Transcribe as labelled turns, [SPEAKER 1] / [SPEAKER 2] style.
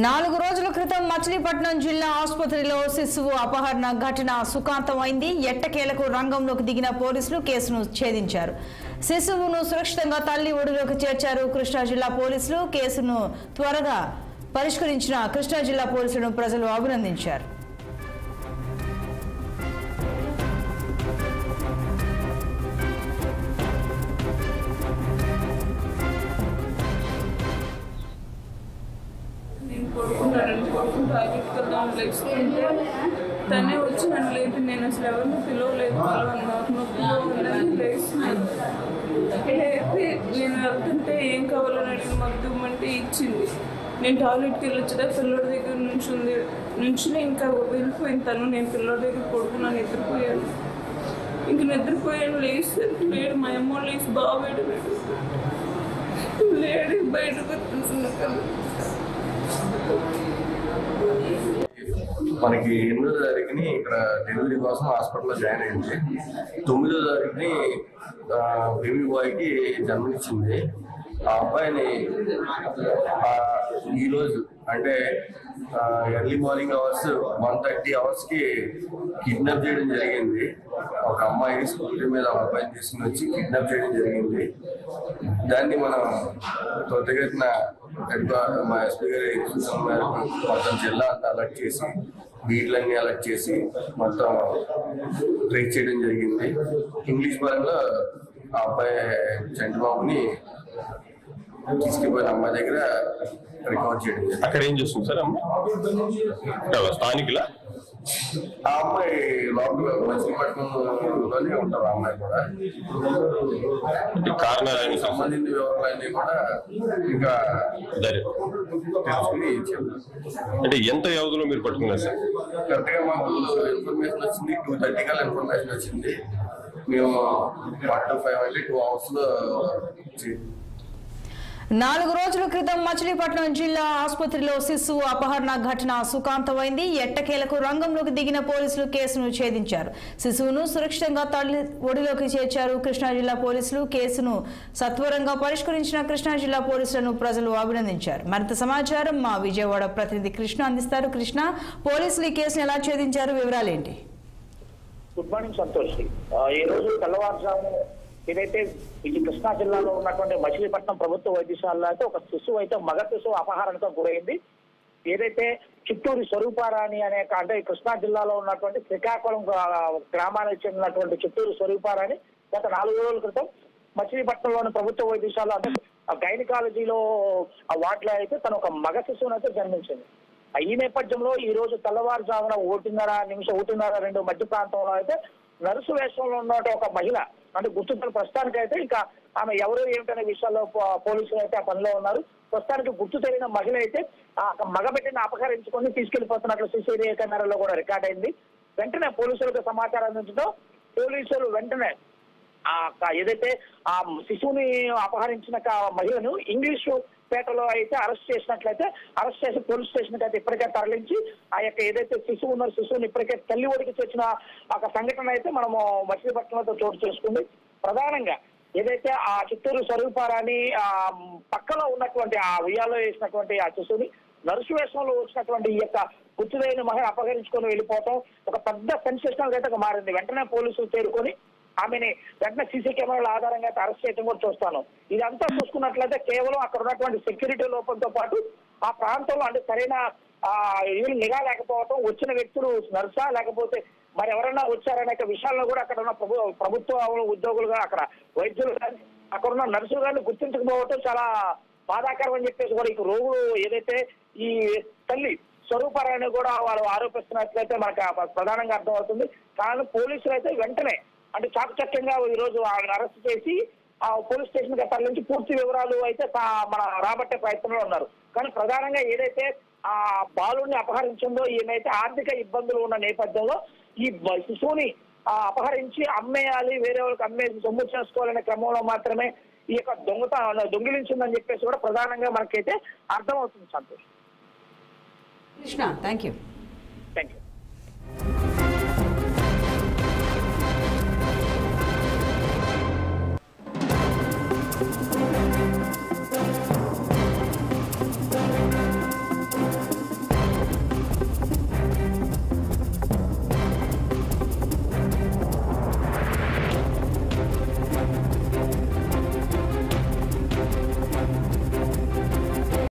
[SPEAKER 1] 4 రోజుల క్రితం మచిలీపట్నం జిల్లా ఆసుపత్రిలో శిశువు అపహరణ ఘటన సుఖాంతమైంది. ఎట్టకేలకు రంగంలోకి దిగిన పోలీసులు కేసును ఛేదించారు. శిశువును సురక్షితంగా తల్లి ఒడిలోకి చేర్చారు కృష్ణా జిల్లా పోలీసులు. కేసును త్వరగా పరిష్కరించిన కృష్ణా జిల్లా పోలీసులను ప్రజలు అభినందించారు.
[SPEAKER 2] తనే వచ్చి నన్ను లేదు, నేను అసలు ఎవరిని పిలవలేదు. నాకు నొప్పి లేపి నేను వెళ్తుంటే ఏం కావాలని అడిగి మగ్గుమంటే ఇచ్చింది. నేను టాయిలెట్కి వెళ్ళొచ్చా పిల్లోడి దగ్గర నుంచుని ఇంకా వెళ్ళిపోయింది తను. నేను పిల్లోడి దగ్గర పడుకున్నాను, నిద్రపోయాను. ఇంక నిద్రపోయాను, లేడు. మా అమ్మ లేచి బావేడు లేడు, బయటకు వచ్చేసిన కదా.
[SPEAKER 3] మనకి 8వ తారీఖుని ఇక్కడ డెలివరీ కోసం హాస్పిటల్లో జాయిన్ అయింది. 9వ తారీఖుని బేబీ బాయ్కి జన్మనిచ్చింది. ఆ అబ్బాయిని ఈరోజు అంటే ఎర్లీ మార్నింగ్ అవర్స్ 1:30 అవర్స్కి కిడ్నాప్ చేయడం జరిగింది. ఒక అమ్మాయిని స్కూటీ మీద ఒక అబ్బాయిని తీసుకుని వచ్చి కిడ్నాప్ చేయడం జరిగింది. దాన్ని మనం త్వరితగతిన మా ఎస్పీ గారి సూచన మేరకు మొత్తం జిల్లా అంతా అలర్ట్ చేసి బీట్లన్నీ అలర్ట్ చేసి మొత్తం ట్రేస్ చేయడం జరిగింది. ఇంగ్లీష్ పరంగా ఆ అబ్బాయి చంద్రబాబుని తీసుకుపోయిన అమ్మాయి దగ్గర రికార్డ్ చేయడం.
[SPEAKER 4] అక్కడ ఏం చేస్తుంది సార్ అమ్మ? స్థానికుల
[SPEAKER 3] ఆ అమ్మాయి లోపల మచిలీపట్నంలోనే ఉంటారు. ఆ అమ్మాయి కూడా
[SPEAKER 4] కారణాలకు
[SPEAKER 3] సంబంధించిన వివరాలన్నీ కూడా ఇంకా తెలుసుకుని ఇచ్చాము.
[SPEAKER 4] అంటే ఎంత వ్యవధిలో మీరు పట్టుకున్నారు సార్?
[SPEAKER 3] కరెక్ట్ గా మాకు ఇన్ఫర్మేషన్ వచ్చింది. 2:30 కల్లా ఇన్ఫర్మేషన్ వచ్చింది. మేము 1 to 5 అంటే 2 hours లో
[SPEAKER 1] 4 రోజుల క్రితం మచిలీపట్నం జిల్లా ఆసుపత్రిలో శిశువు అపహరణ ఘటన సుఖాంతమైంది. ఎట్టకేలకు రంగంలోకి దిగిన పోలీసులు కేసును ఛేదించారు. శిశువును సురక్షితంగా తల్లి ఒడిలోకి చేర్చారు కృష్ణా జిల్లా పోలీసులు. కేసును సత్వరంగా పరిష్కరించిన కృష్ణా జిల్లా పోలీసులను ప్రజలు అభినందించారు. మరింత సమాచారం మా విజయవాడ ప్రతినిధి కృష్ణ అందిస్తారు. కృష్ణ, పోలీసులు ఈ కేసును ఎలా ఛేదించారు, వివరాలేంటి?
[SPEAKER 5] Good morning Santosh. ఈ రోజు తెల్లవారుజాము ఏదైతే ఈ కృష్ణా జిల్లాలో ఉన్నటువంటి మచిలీపట్నం ప్రభుత్వ వైద్యశాలలో అయితే ఒక శిశువు అయితే మగ శిశువు అపహరణతో గురైంది. ఏదైతే చిత్తూరు స్వరూపారాణి అనే అంటే కృష్ణా జిల్లాలో ఉన్నటువంటి శ్రీకాకుళం గ్రామానికి చెందినటువంటి చిత్తూరు స్వరూపారాణి గత 4 రోజుల క్రితం మచిలీపట్నంలోని ప్రభుత్వ వైద్యశాల అంటే గైనకాలజీలో వార్డులో అయితే తను ఒక మగ శిశువును అయితే జన్మించింది. ఈ నేపథ్యంలో ఈ రోజు తెల్లవారుజామున 1:30-2 మధ్య ప్రాంతంలో అయితే నర్సు వేషంలో ఉన్న ఒక మహిళ అంటే గుర్తుపడిన ప్రస్తుతానికి అయితే ఇంకా ఆమె ఎవరు ఏమిటనే విషయాల్లో పోలీసులు అయితే ఆ పనిలో ఉన్నారు. ప్రస్తుతానికి గుర్తు తెలియని మహిళ అయితే ఆ మగబిడ్డని అపహరించుకొని తీసుకెళ్లిపోతున్నట్లు సీసీటీవీ కెమెరాలో కూడా రికార్డ్ అయింది. వెంటనే పోలీసులకు సమాచారం అందించడం పోలీసులు వెంటనే ఏదైతే ఆ శిశువుని అపహరించిన మహిళను ఇంగ్లీషు పేటలో అయితే అరెస్ట్ చేసి పోలీస్ స్టేషన్ కి అయితే ఇప్పటికే తరలించి ఆ యొక్క ఏదైతే శిశువుని ఇప్పటికే తల్లి ఒడికి చేసిన ఒక సంఘటన అయితే మనము మచిలీపట్నంలో చోటు చేసుకుంది. ప్రధానంగా ఏదైతే ఆ చిత్తూరు స్వరూపారాన్ని పక్కలో ఉన్నటువంటి ఆ ఉయ్యాలో వేసినటువంటి ఆ శిశువుని నర్సు వేషంలో వచ్చినటువంటి ఈ యొక్క గుర్తులేని మహిళ అపహరించుకొని వెళ్ళిపోవటం ఒక పెద్ద సెన్సేషనల్ గా మారింది. వెంటనే పోలీసులు చేరుకొని ఆమెని వెంటనే సీసీ కెమెరాల ఆధారంగా అరెస్ట్ చేయడం కూడా చూస్తాను. ఇదంతా చూసుకున్నట్లయితే కేవలం అక్కడ ఉన్నటువంటి సెక్యూరిటీ లోపంతో పాటు ఆ ప్రాంతంలో అంటే సరైన నిఘా లేకపోవడం, వచ్చిన వ్యక్తులు నర్సా లేకపోతే మరి ఎవరైనా వచ్చారనే విషయాల్లో కూడా అక్కడ ఉన్న ప్రభుత్వ ఉద్యోగులుగా అక్కడ వైద్యులు కానీ అక్కడ ఉన్న నర్సులు కానీ గుర్తించకపోవటం చాలా బాధాకరం అని చెప్పేసి కూడా ఈ రోగులు ఏదైతే ఈ తల్లి స్వరూపారాన్ని కూడా వాళ్ళు ఆరోపిస్తున్నట్లయితే మనకు ప్రధానంగా అర్థమవుతుంది. కానీ పోలీసులు అయితే వెంటనే అంటే చాకచక్యంగా ఈ రోజు ఆమెను అరెస్ట్ చేసి ఆ పోలీస్ స్టేషన్ కి తరలించి పూర్తి వివరాలు అయితే మన రాబట్టే ప్రయత్నంలో ఉన్నారు. కానీ ప్రధానంగా ఏదైతే ఆ బాలుడిని అపహరించిందో ఈమెయితే ఆర్థిక ఇబ్బందులు ఉన్న నేపథ్యంలో ఈ శిశువుని అపహరించి అమ్మేయాలి, వేరే వాళ్ళకి అమ్మేసి సొమ్ము చేసుకోవాలనే క్రమంలో మాత్రమే ఈ యొక్క దొంగిలించిందని చెప్పేసి కూడా ప్రధానంగా మనకైతే అర్థమవుతుంది. సంతోష్.
[SPEAKER 1] Krishna, thank you.